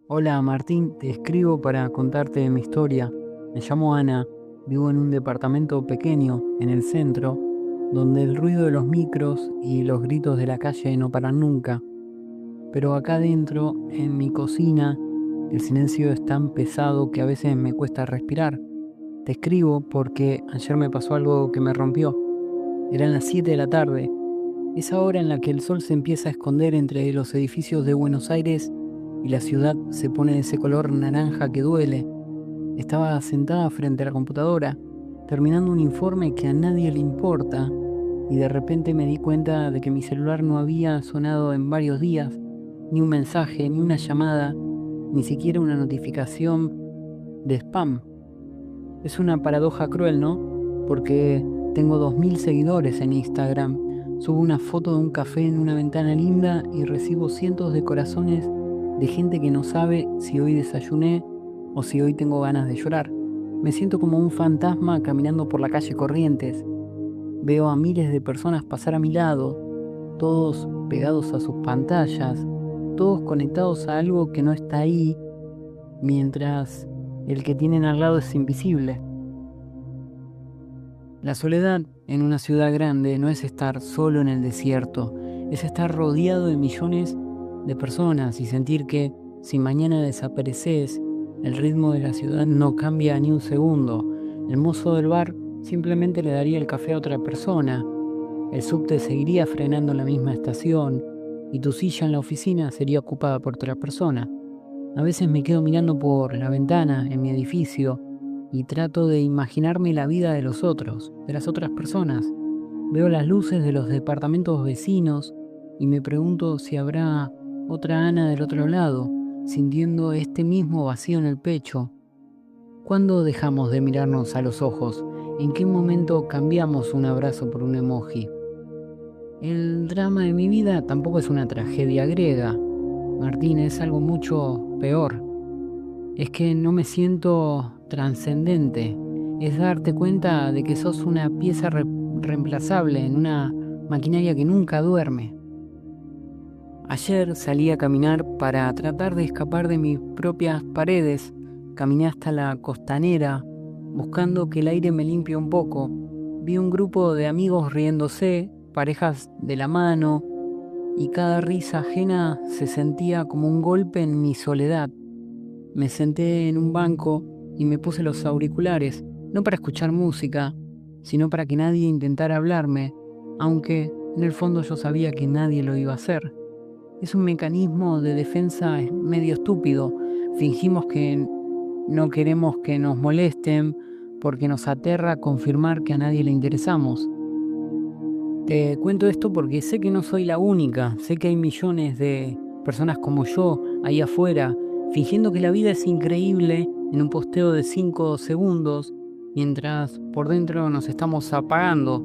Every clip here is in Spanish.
Hola Martín, te escribo para contarte mi historia. Me llamo Ana, vivo en un departamento pequeño en el centro, donde el ruido de los micros y los gritos de la calle no paran nunca. Pero acá adentro, en mi cocina, el silencio es tan pesado que a veces me cuesta respirar. Te escribo porque ayer me pasó algo que me rompió. Eran las 7 de la tarde, esa hora en la que el sol se empieza a esconder entre los edificios de Buenos Aires y la ciudad se pone de ese color naranja que duele. Estaba sentada frente a la computadora, terminando un informe que a nadie le importa, y de repente me di cuenta de que mi celular no había sonado en varios días, ni un mensaje, ni una llamada, ni siquiera una notificación de spam. Es una paradoja cruel, ¿no? Porque tengo 2000 seguidores en Instagram, subo una foto de un café en una ventana linda y recibo cientos de corazones de gente que no sabe si hoy desayuné o si hoy tengo ganas de llorar. Me siento como un fantasma caminando por la calle Corrientes. Veo a miles de personas pasar a mi lado, todos pegados a sus pantallas, todos conectados a algo que no está ahí, mientras el que tienen al lado es invisible. La soledad en una ciudad grande no es estar solo en el desierto, es estar rodeado de millones de personas y sentir que si mañana desapareces, el ritmo de la ciudad no cambia ni un segundo. El mozo del bar simplemente le daría el café a otra persona, el subte seguiría frenando en la misma estación y tu silla en la oficina sería ocupada por otra persona. A veces me quedo mirando por la ventana en mi edificio y trato de imaginarme la vida de los otros, de las otras personas. Veo las luces de los departamentos vecinos y me pregunto si habrá otra Ana del otro lado, sintiendo este mismo vacío en el pecho. ¿Cuándo dejamos de mirarnos a los ojos? ¿En qué momento cambiamos un abrazo por un emoji? El drama de mi vida tampoco es una tragedia griega, Martín, es algo mucho peor. Es que no me siento trascendente. Es darte cuenta de que sos una pieza reemplazable en una maquinaria que nunca duerme. Ayer salí a caminar para tratar de escapar de mis propias paredes. Caminé hasta la costanera, buscando que el aire me limpie un poco. Vi un grupo de amigos riéndose, parejas de la mano, y cada risa ajena se sentía como un golpe en mi soledad. Me senté en un banco y me puse los auriculares, no para escuchar música, sino para que nadie intentara hablarme, aunque en el fondo yo sabía que nadie lo iba a hacer. Es un mecanismo de defensa medio estúpido. Fingimos que no queremos que nos molesten porque nos aterra confirmar que a nadie le interesamos. Te cuento esto porque sé que no soy la única, sé que hay millones de personas como yo ahí afuera, fingiendo que la vida es increíble en un posteo de 5 segundos, mientras por dentro nos estamos apagando.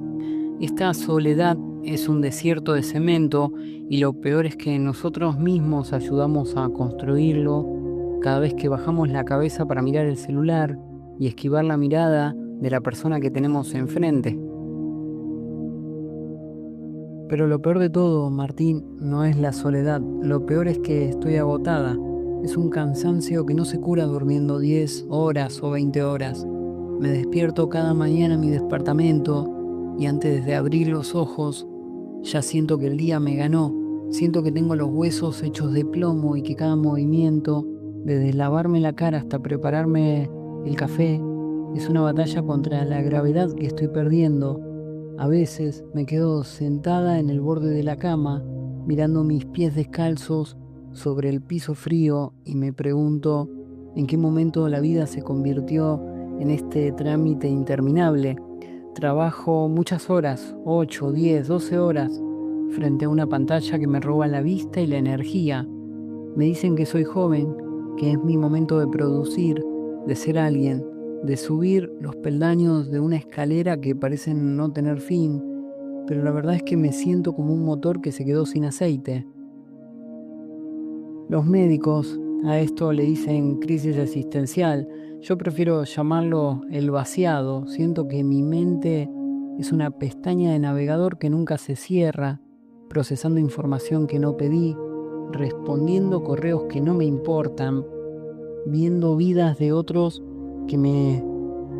Esta soledad es un desierto de cemento y lo peor es que nosotros mismos ayudamos a construirlo cada vez que bajamos la cabeza para mirar el celular y esquivar la mirada de la persona que tenemos enfrente. Pero lo peor de todo, Martín, no es la soledad. Lo peor es que estoy agotada. Es un cansancio que no se cura durmiendo 10 horas o 20 horas. Me despierto cada mañana en mi departamento y antes de abrir los ojos ya siento que el día me ganó. Siento que tengo los huesos hechos de plomo y que cada movimiento, desde lavarme la cara hasta prepararme el café, es una batalla contra la gravedad que estoy perdiendo. A veces me quedo sentada en el borde de la cama, mirando mis pies descalzos sobre el piso frío y me pregunto en qué momento la vida se convirtió en este trámite interminable. Trabajo muchas horas, 8, 10, 12 horas, frente a una pantalla que me roba la vista y la energía. Me dicen que soy joven, que es mi momento de producir, de ser alguien, de subir los peldaños de una escalera que parecen no tener fin, pero la verdad es que me siento como un motor que se quedó sin aceite. Los médicos a esto le dicen crisis existencial. Yo prefiero llamarlo el vaciado. Siento que mi mente es una pestaña de navegador que nunca se cierra, procesando información que no pedí, respondiendo correos que no me importan, viendo vidas de otros que me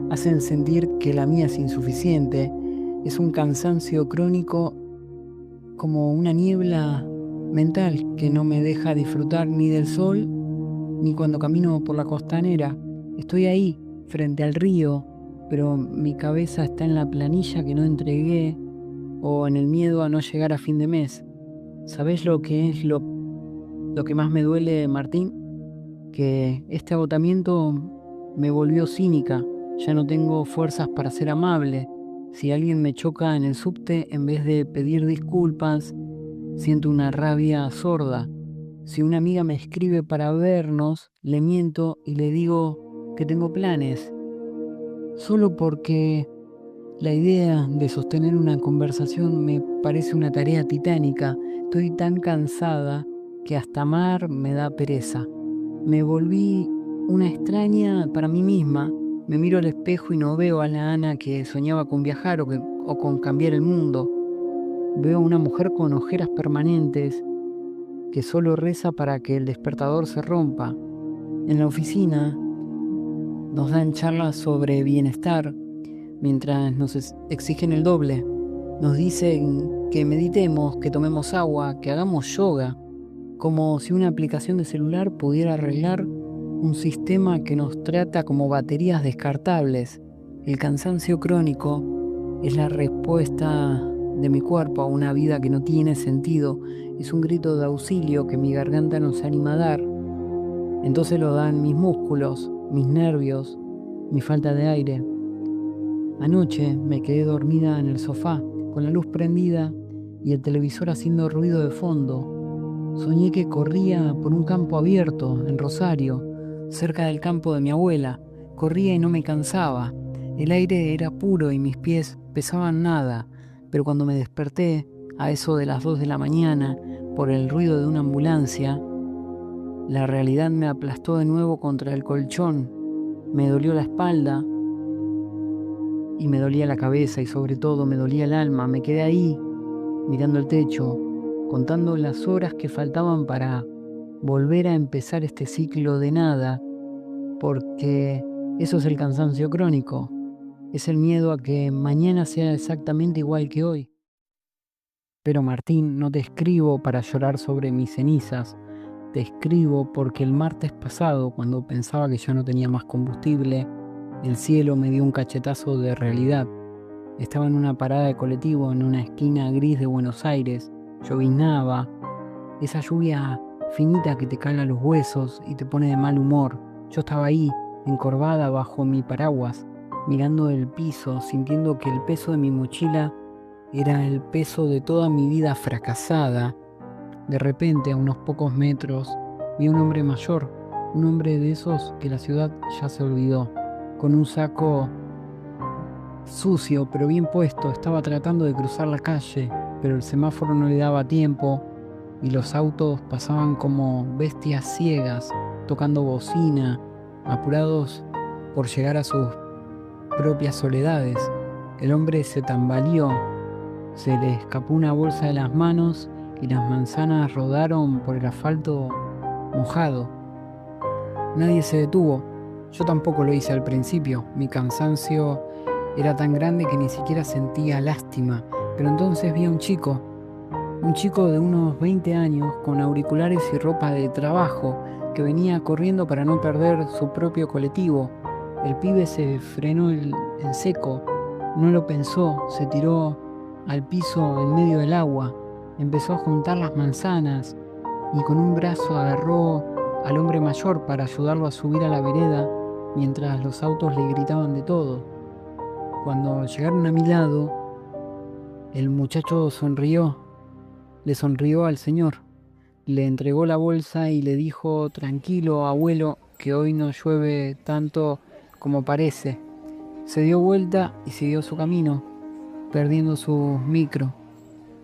hacen sentir que la mía es insuficiente. Es un cansancio crónico, como una niebla mental que no me deja disfrutar ni del sol ni cuando camino por la costanera. Estoy ahí, frente al río, pero mi cabeza está en la planilla que no entregué o en el miedo a no llegar a fin de mes. ¿Sabés lo que es lo que más me duele, Martín? Que este agotamiento me volvió cínica. Ya no tengo fuerzas para ser amable. Si alguien me choca en el subte, en vez de pedir disculpas, siento una rabia sorda. Si una amiga me escribe para vernos, le miento y le digo que tengo planes. Solo porque la idea de sostener una conversación me parece una tarea titánica. Estoy tan cansada que hasta amar me da pereza. Me volví una extraña para mí misma. Me miro al espejo y no veo a la Ana que soñaba con viajar o con cambiar el mundo. Veo a una mujer con ojeras permanentes que solo reza para que el despertador se rompa. En la oficina nos dan charlas sobre bienestar mientras nos exigen el doble. Nos dicen que meditemos, que tomemos agua, que hagamos yoga, como si una aplicación de celular pudiera arreglar un sistema que nos trata como baterías descartables. El cansancio crónico es la respuesta de mi cuerpo a una vida que no tiene sentido. Es un grito de auxilio que mi garganta no se anima a dar. Entonces lo dan mis músculos, mis nervios, mi falta de aire. Anoche me quedé dormida en el sofá, con la luz prendida y el televisor haciendo ruido de fondo. Soñé que corría por un campo abierto en Rosario, cerca del campo de mi abuela. Corría y no me cansaba. El aire era puro y mis pies pesaban nada, pero cuando me desperté, a eso de las 2 de la mañana, por el ruido de una ambulancia, la realidad me aplastó de nuevo contra el colchón. Me dolió la espalda y me dolía la cabeza y sobre todo me dolía el alma. Me quedé ahí, mirando el techo, contando las horas que faltaban para volver a empezar este ciclo de nada, porque eso es el cansancio crónico, es el miedo a que mañana sea exactamente igual que hoy. Pero Martín, no te escribo para llorar sobre mis cenizas, te escribo porque el martes pasado, cuando pensaba que ya no tenía más combustible, el cielo me dio un cachetazo de realidad. Estaba en una parada de colectivo en una esquina gris de Buenos Aires, lloviznaba, esa lluvia finita que te cala los huesos y te pone de mal humor. Yo estaba ahí, encorvada bajo mi paraguas, mirando el piso, sintiendo que el peso de mi mochila era el peso de toda mi vida fracasada. De repente, a unos pocos metros, vi a un hombre mayor, un hombre de esos que la ciudad ya se olvidó, con un saco sucio pero bien puesto. Estaba tratando de cruzar la calle, pero el semáforo no le daba tiempo y los autos pasaban como bestias ciegas, tocando bocina, apurados por llegar a sus propias soledades. El hombre se tambaleó, se le escapó una bolsa de las manos y las manzanas rodaron por el asfalto mojado. Nadie se detuvo. Yo tampoco lo hice al principio. Mi cansancio era tan grande que ni siquiera sentía lástima. Pero entonces vi a un chico de unos 20 años con auriculares y ropa de trabajo que venía corriendo para no perder su propio colectivo. El pibe se frenó en seco, no lo pensó, se tiró al piso en medio del agua, empezó a juntar las manzanas y con un brazo agarró al hombre mayor para ayudarlo a subir a la vereda mientras los autos le gritaban de todo. Cuando llegaron a mi lado, el muchacho le sonrió al señor, le entregó la bolsa y le dijo: tranquilo, abuelo, que hoy no llueve tanto como parece. Se dio vuelta y siguió su camino, perdiendo su micro,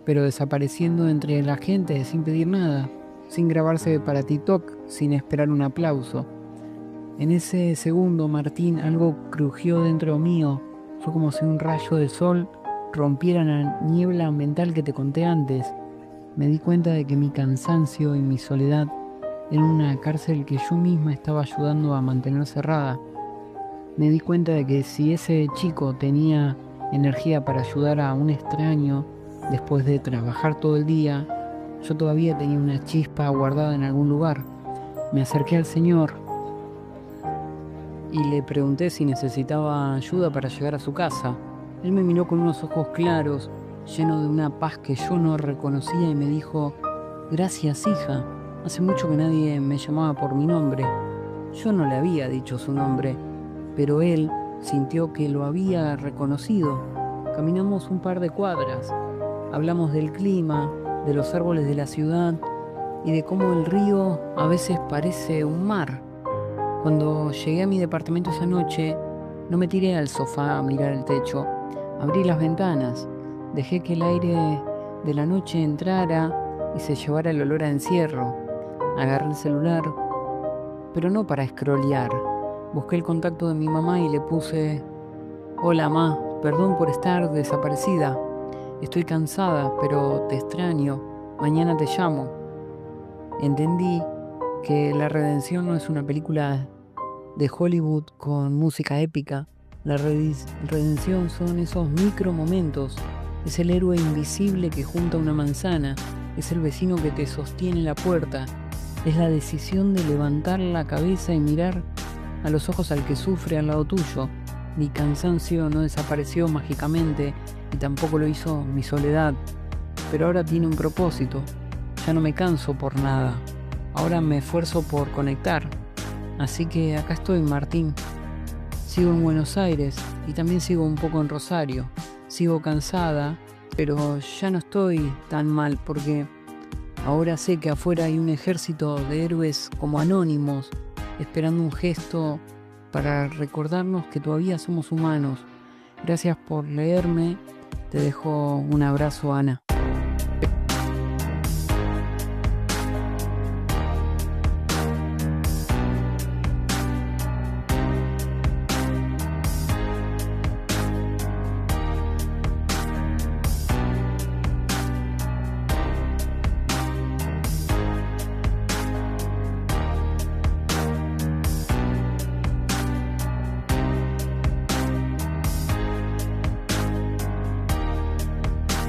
pero desapareciendo entre la gente sin pedir nada, sin grabarse para TikTok, sin esperar un aplauso. En ese segundo, Martín, algo crujió dentro mío. Fue como si un rayo de sol rompiera la niebla mental que te conté antes. Me di cuenta de que mi cansancio y mi soledad eran una cárcel que yo misma estaba ayudando a mantener cerrada. Me di cuenta de que si ese chico tenía energía para ayudar a un extraño después de trabajar todo el día, yo todavía tenía una chispa guardada en algún lugar. Me acerqué al Señor y le pregunté si necesitaba ayuda para llegar a su casa. Él me miró con unos ojos claros, lleno de una paz que yo no reconocía, y me dijo: «Gracias, hija. Hace mucho que nadie me llamaba por mi nombre». Yo no le había dicho su nombre, pero él sintió que lo había reconocido. Caminamos un par de cuadras, hablamos del clima, de los árboles de la ciudad y de cómo el río a veces parece un mar. Cuando llegué a mi departamento esa noche, no me tiré al sofá a mirar el techo. Abrí las ventanas, dejé que el aire de la noche entrara y se llevara el olor a encierro. Agarré el celular, pero no para scrollear. Busqué el contacto de mi mamá y le puse: «Hola, ma, perdón por estar desaparecida. Estoy cansada, pero te extraño. Mañana te llamo». Entendí que la redención no es una película de Hollywood con música épica. La redención son esos micro momentos. Es el héroe invisible que junta una manzana. Es el vecino que te sostiene la puerta. Es la decisión de levantar la cabeza y mirar a los ojos al que sufre al lado tuyo. Mi cansancio no desapareció mágicamente y tampoco lo hizo mi soledad. Pero ahora tiene un propósito. Ya no me canso por nada. Ahora me esfuerzo por conectar. Así que acá estoy, Martín. Sigo en Buenos Aires y también sigo un poco en Rosario. Sigo cansada, pero ya no estoy tan mal porque ahora sé que afuera hay un ejército de héroes como anónimos, esperando un gesto para recordarnos que todavía somos humanos. Gracias por leerme. Te dejo un abrazo, Ana.